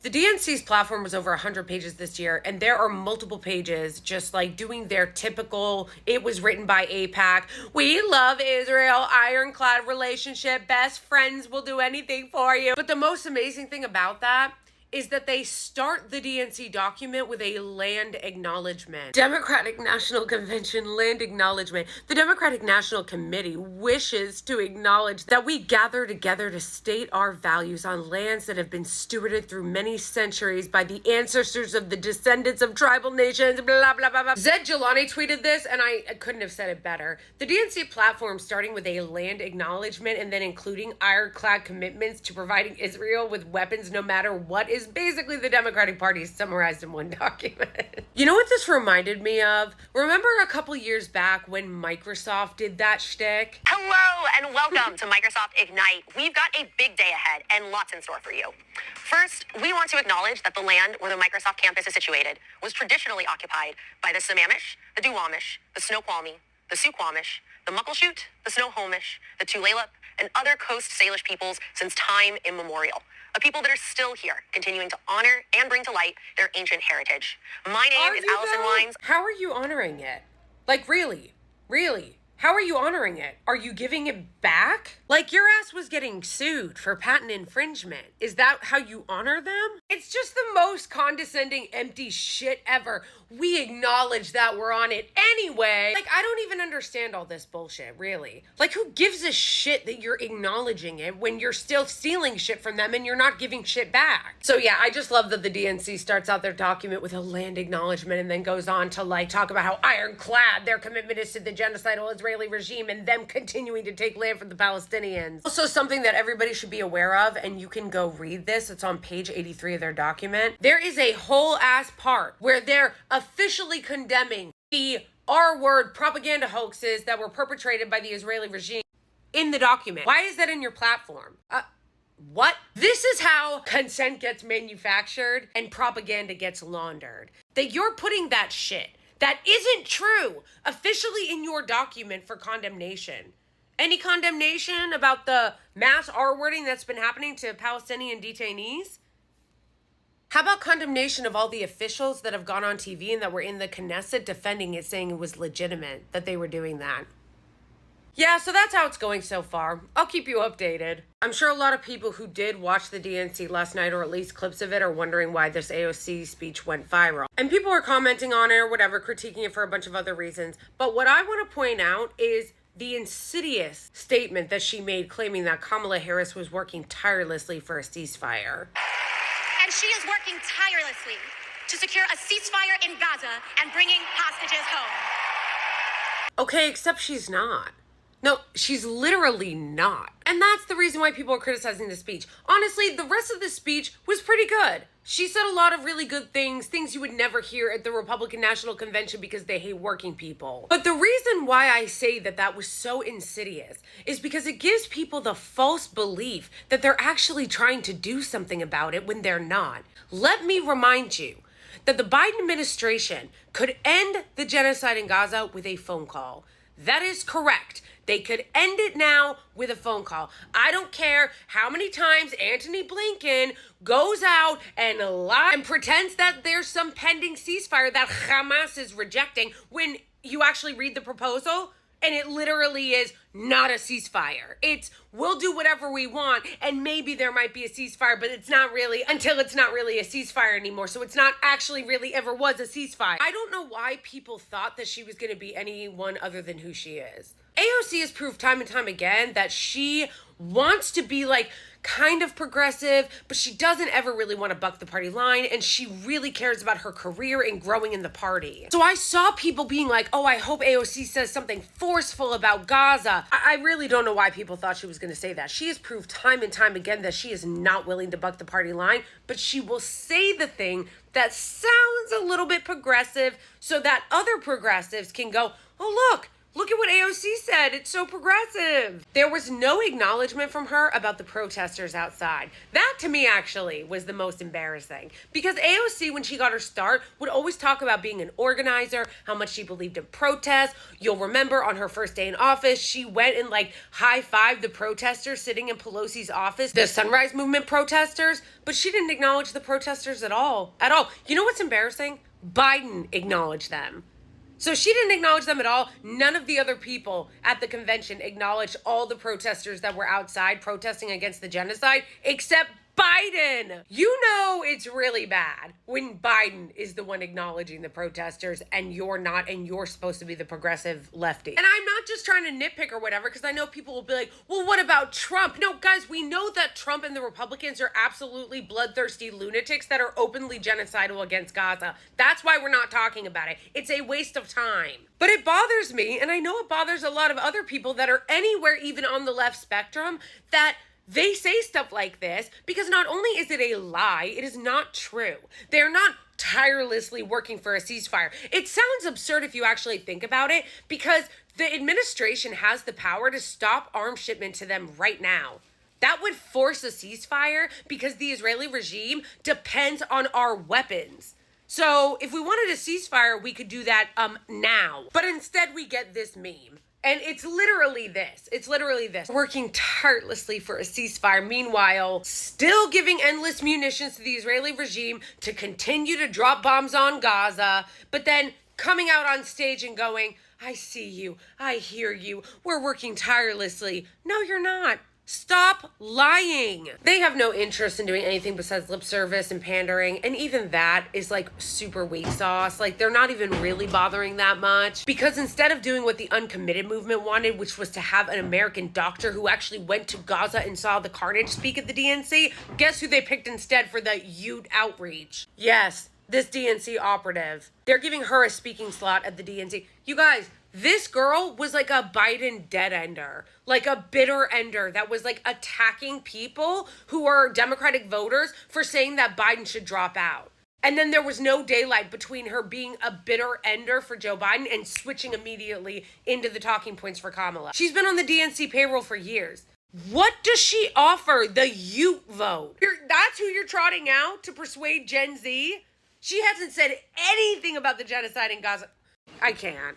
The DNC's platform was over 100 pages this year, and there are multiple pages just like doing their typical, it was written by AIPAC, we love Israel, ironclad relationship, best friends, will do anything for you. But the most amazing thing about that is that they start the DNC document with a land acknowledgement. Democratic National Convention land acknowledgement. The Democratic National Committee wishes to acknowledge that we gather together to state our values on lands that have been stewarded through many centuries by the ancestors of the descendants of tribal nations, blah, blah, blah, blah. Zed Jelani tweeted this, and I couldn't have said it better. The DNC platform, starting with a land acknowledgement and then including ironclad commitments to providing Israel with weapons no matter what, is basically the Democratic Party summarized in one document. You know what this reminded me of? Remember a couple years back when Microsoft did that shtick? Hello and welcome to Microsoft Ignite. We've got a big day ahead and lots in store for you. First, we want to acknowledge that the land where the Microsoft campus is situated was traditionally occupied by the Sammamish, the Duwamish, the Snoqualmie, the Suquamish, the Muckleshoot, the Snohomish, the Tulalip, and other Coast Salish peoples since time immemorial. A people that are still here, continuing to honor and bring to light their ancient heritage. My name is Allison Wines. How are you honoring it? Like, really? Really? How are you honoring it? Are you giving it back? Like, your ass was getting sued for patent infringement. Is that how you honor them? It's just the most condescending, empty shit ever. We acknowledge that we're on it anyway. Like, I don't even understand all this bullshit, really. Like, who gives a shit that you're acknowledging it when you're still stealing shit from them and you're not giving shit back? So yeah, I just love that the DNC starts out their document with a land acknowledgement and then goes on to like talk about how ironclad their commitment is to the genocidal Israeli regime and them continuing to take land from the Palestinians. Also, something that everybody should be aware of, and you can go read this, it's on page 83 of their document. There is a whole ass part where they're officially condemning the R-word propaganda hoaxes that were perpetrated by the Israeli regime in the document. Why is that in your platform? What? This is how consent gets manufactured and propaganda gets laundered. That you're putting that shit that isn't true officially in your document for condemnation. Any condemnation about the mass R-wording that's been happening to Palestinian detainees? How about condemnation of all the officials that have gone on TV and that were in the Knesset defending it, saying it was legitimate that they were doing that? Yeah, so that's how it's going so far. I'll keep you updated. I'm sure a lot of people who did watch the DNC last night, or at least clips of it, are wondering why this AOC speech went viral. And people are commenting on it or whatever, critiquing it for a bunch of other reasons. But what I want to point out is the insidious statement that she made, claiming that Kamala Harris was working tirelessly for a ceasefire. And she is working tirelessly to secure a ceasefire in Gaza and bringing hostages home. Okay, except she's not. No, she's literally not. And that's the reason why people are criticizing the speech. Honestly, the rest of the speech was pretty good. She said a lot of really good things you would never hear at the Republican National Convention because they hate working people. But the reason why I say that that was so insidious is because it gives people the false belief that they're actually trying to do something about it when they're not. Let me remind you that the Biden administration could end the genocide in Gaza with a phone call. That is correct. They could end it now with a phone call. I don't care how many times Antony Blinken goes out and lies and pretends that there's some pending ceasefire that Hamas is rejecting when you actually read the proposal and it literally is not a ceasefire. It's, we'll do whatever we want and maybe there might be a ceasefire, but it's not really, until it's not really a ceasefire anymore. So it's not actually really ever was a ceasefire. I don't know why people thought that she was going to be anyone other than who she is. AOC has proved time and time again that she wants to be like kind of progressive, but she doesn't ever really want to buck the party line, and she really cares about her career and growing in the party. So I saw people being like, oh, I hope AOC says something forceful about Gaza. I really don't know why people thought she was going to say that. She has proved time and time again that she is not willing to buck the party line, but she will say the thing that sounds a little bit progressive so that other progressives can go, oh, look, Look at what AOC said. It's so progressive. There was no acknowledgement from her about the protesters outside. That, to me, actually, was the most embarrassing. Because AOC, when she got her start, would always talk about being an organizer, how much she believed in protest. You'll remember on her first day in office, she went and, high-fived the protesters sitting in Pelosi's office, the Sunrise Movement protesters. But she didn't acknowledge the protesters at all. At all. You know what's embarrassing? Biden acknowledged them. So she didn't acknowledge them at all. None of the other people at the convention acknowledged all the protesters that were outside protesting against the genocide, except Biden. You know it's really bad when Biden is the one acknowledging the protesters and you're not, and you're supposed to be the progressive lefty. And I'm not just trying to nitpick or whatever, because I know people will be like, well, what about Trump? No, guys, we know that Trump and the Republicans are absolutely bloodthirsty lunatics that are openly genocidal against Gaza. That's why we're not talking about it. It's a waste of time. But it bothers me, and I know it bothers a lot of other people that are anywhere even on the left spectrum, that they say stuff like this because not only is it a lie, it is not true. They're not tirelessly working for a ceasefire. It sounds absurd if you actually think about it, because the administration has the power to stop arms shipment to them right now. That would force a ceasefire because the Israeli regime depends on our weapons. So if we wanted a ceasefire, we could do that now. But instead we get this meme. And it's literally this. It's literally this. Working tirelessly for a ceasefire. Meanwhile, still giving endless munitions to the Israeli regime to continue to drop bombs on Gaza. But then coming out on stage and going, I see you. I hear you. We're working tirelessly. No, you're not. Stop lying. They have no interest in doing anything besides lip service and pandering. And even that is super weak sauce. They're not even really bothering that much. Because instead of doing what the uncommitted movement wanted, which was to have an American doctor who actually went to Gaza and saw the carnage speak at the DNC, guess who they picked instead for the youth outreach? Yes, this DNC operative. They're giving her a speaking slot at the DNC. You guys, this girl was like a Biden dead ender, like a bitter ender that was attacking people who are Democratic voters for saying that Biden should drop out. And then there was no daylight between her being a bitter ender for Joe Biden and switching immediately into the talking points for Kamala. She's been on the DNC payroll for years. What does she offer? The youth vote. That's who you're trotting out to persuade Gen Z? She hasn't said anything about the genocide in Gaza. I can't.